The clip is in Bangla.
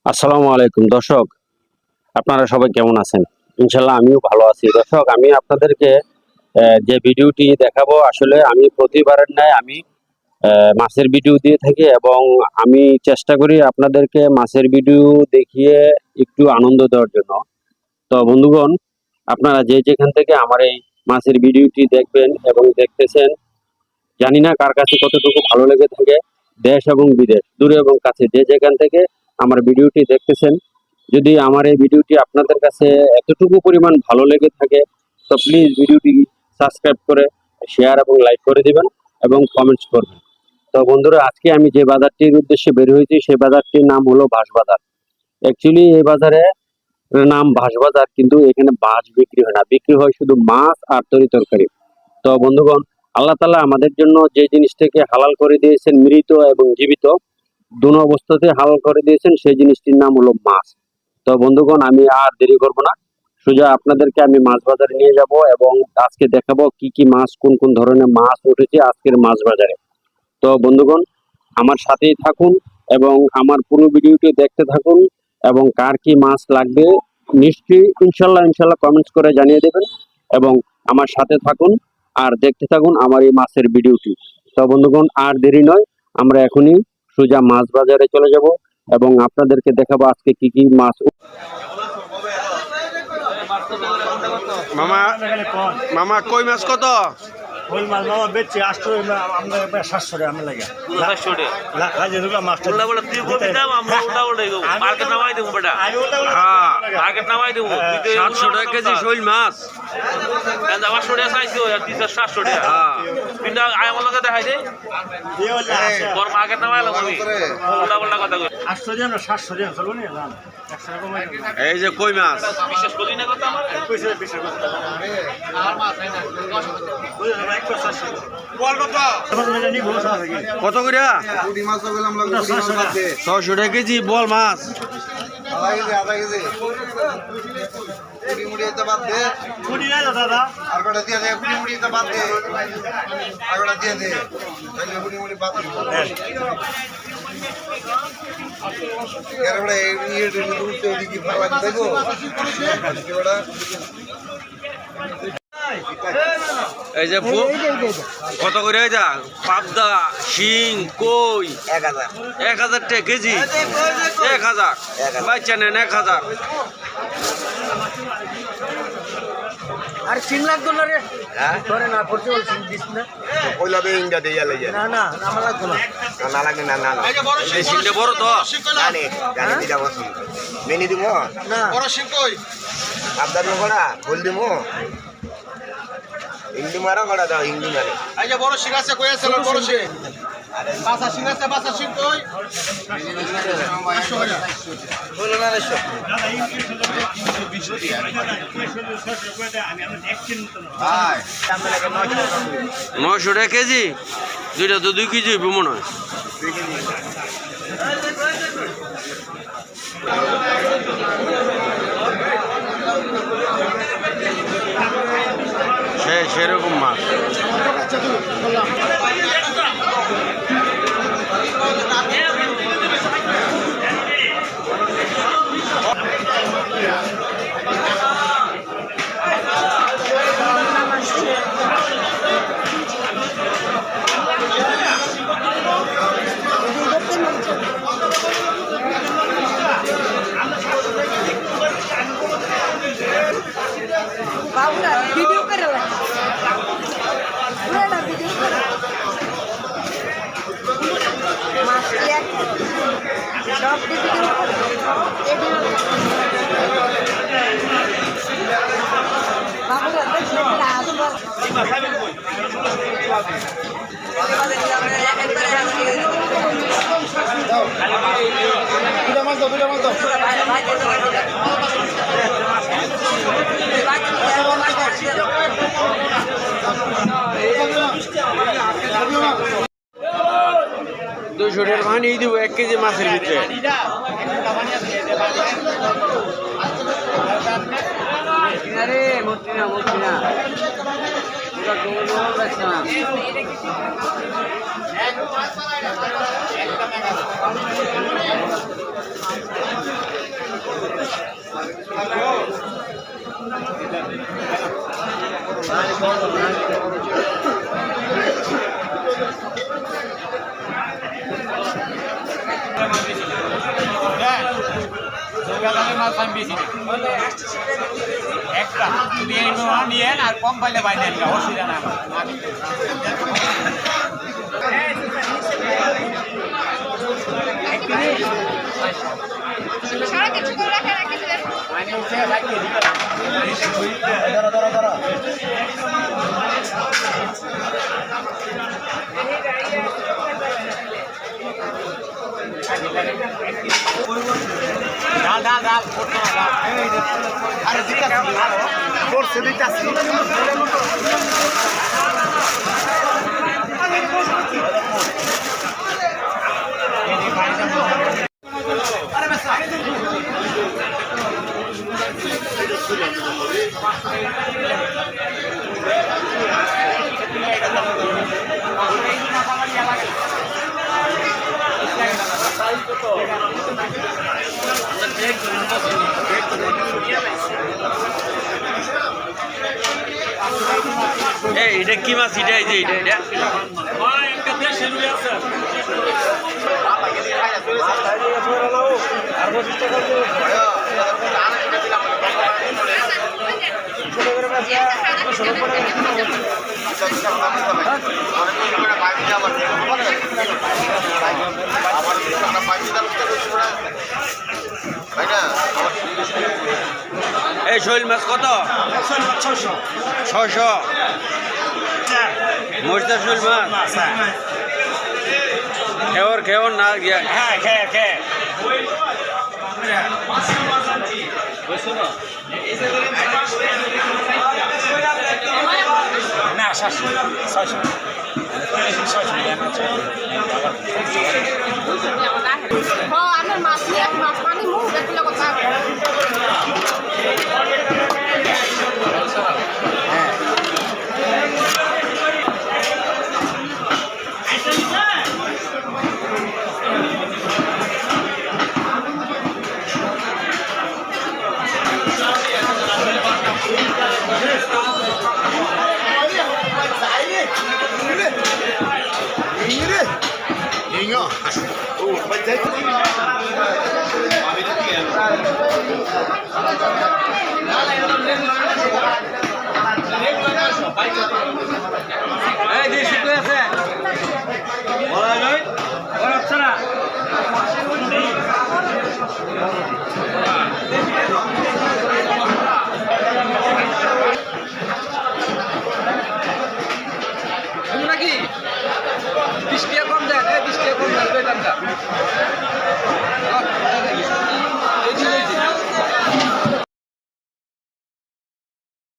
আসসালামু আলাইকুম দর্শক, আপনারা সবাই কেমন আছেন? ইনশাল্লাহ আমিও ভালো আছি। দর্শক, আমি আপনাদেরকে যে ভিডিওটি দেখাবো, আসলে আমি প্রতিবারের ন্যায় আমি মাছের ভিডিও দিয়ে থাকি এবং আমি চেষ্টা করি আপনাদেরকে মাছের ভিডিও দেখিয়ে একটু আনন্দ দেওয়ার জন্য। তো বন্ধুগণ, আপনারা যে যেখান থেকে আমার এই মাছের ভিডিওটি দেখবেন এবং দেখতেছেন, জানি না কার কাছে কতটুকু ভালো লেগে থাকে। দেশ এবং বিদেশ, দূরে এবং কাছে, যে যেখান থেকে আমার ভিডিওটি দেখতেছেন, যদি আমার এই ভিডিওটি আপনাদের কাছে এতটুকু পরিমাণ ভালো লেগে থাকে, তো প্লিজ ভিডিওটি সাবস্ক্রাইব করে শেয়ার এবং লাইক করে দিবেন এবং কমেন্টস করবেন। তো বন্ধুরা, আজকে আমি যে বাজারটির উদ্দেশ্যে বের হয়েছি, সেই বাজারটির নাম হলো বাঁশ বাজার। অ্যাকচুয়ালি এই বাজারে নাম বাঁশ বাজার, কিন্তু এখানে বাঁশ বিক্রি হয় না, বিক্রি হয় শুধু মাছ আর তরি তরকারি। তো বন্ধুগণ, আল্লাহ তাআলা আমাদের জন্য যে জিনিসটাকে হালাল করে দিয়েছেন, মৃত এবং জীবিত দুনো অবস্থাতে হালাল করে দিয়েছেন, সেই জিনিসটির নাম হলো মাছ। তো বন্ধুগণ, আমি আর দেরি করব না, সোজা আপনাদেরকে আমি মাছ বাজারে নিয়ে যাব এবং আজকে দেখাবো কি কি মাছ, কোন কোন ধরনের মাছ উঠেছে আজকের মাছ বাজারে। তো বন্ধুগণ, আমার সাথেই থাকুন এবং আমার পুরো ভিডিওটি দেখতে থাকুন এবং কার কি মাছ লাগবে নিশ্চয়ই ইনশাল্লাহ ইনশাল্লাহ কমেন্টস করে জানিয়ে দেবেন এবং আমার সাথে থাকুন আর দেখতে থাকুন আমার এই মাছের ভিডিওটি। তো বন্ধুগণ, আর দেরি নয়, আমরা এখনই সোজা মাছ বাজারে চলে যাব এবং আপনাদেরকে দেখাবো আজকে কি কি মাছ। মামা মামা কই মাছ কত? ওই মাছ মামা বেচছে 800 আমরা 700 টাকা আমি লাগে 700 টাকা কাজে ঢুকলাম মাছটা উল্টা বলে তুই কবি দাম আমরা উল্টা উল্টা দেবো মার্কেট নামাই দেবো বেটা হ্যাঁ মার্কেট নামাই দেবো 700 টাকা কেজি শৈল মাছ। কেন 800 টাকা চাইছো আর 700 টাকা হ্যাঁ কিন্তু আয় আমার লগে দেখাই দে তোর মার্কেট নামাই লাগো আমি উল্টা উল্টা কথা কই 800 টাকা আমরা 700 টাকা চলবো না দাম 100 টাকা কমাই এই যে কই মাছ বিশ্বাস করি না কথা আমার পয়সা বেশি করতে আর মাছ নাই না বল কত আমাদের নি ভরসা আছে কি কত করে? পুঁটি মাছ তো গেলাম লাগবে 600 টাকা কেজি বল মাছ। আধা কেজি পুঁটি মুড়ি এতে বাদ দে কোটি না দাদা আর কটা দিয়ে দে পুঁটি মুড়ি এতে বাদ দে আর কটা দিয়ে দে তাহলে পুঁটি মুড়ি বাদ দে এর বড় এই উঠতে দিকে ভালো দেখো ওটা এই যে কত করে এটা পাবদা শিং কই 1000 টাকা কেজি 1000 বাচ্চা নেন 1000 আর চিন লাগতো না রে ধরে না পড়তে বলছিস দিস না কইলাবে ইন্ডিয়া দিয়ে লাগে না না আমার লাগতো না না লাগে না না এই শিংটা বড় তো জানি জানি দিদা বসি মেনি দিব না বড় শিং কই আবদার লগড়া বল দিমু ইংলি মারা গড়া দাও ইংলি মারে এই যে বড় শিং আছে কই আছে বড় শিং বাসা শিং আছে বাসা শিং কই বলো না রে দাদা ইনকে আমি আমরা দেখছি ভাই 900 টাকা কেজি দুইটা তো 2 কেজি হইব মনে হয়। সেরকম মাছ बाबूला वीडियो करायला पुरा वीडियो करा मास्टर सब वीडियो बाबूला देखला आजवर দুটা মাছ দাও দুইশো টাকার ভাঙি দিব 1 কেজি মাছের ভিতরে। আরে মরছি না পুরা গোল গোল রাখছ না গাদালের মাছ আমি বেশি একটা তুমি এই নোয়া নিয়ে আর কম পাইলে বাইরে আনবে অসুবিধা না ডাল ডাল ডাল করতে না আরে দিতে করছে দিতে আসি এটা কি মাছ এটা এই যে এটা এই শৈল মাছ কত 600 মজদা শৈল মাছ খেওর না হ্যাঁ খেয়ে খেয়ে না 600 আমার মাছ নিয়ে মাছ পানি মুখ দেখলে কথা নাকি 20 টাকা কম দেন 20 টাকা কম দেন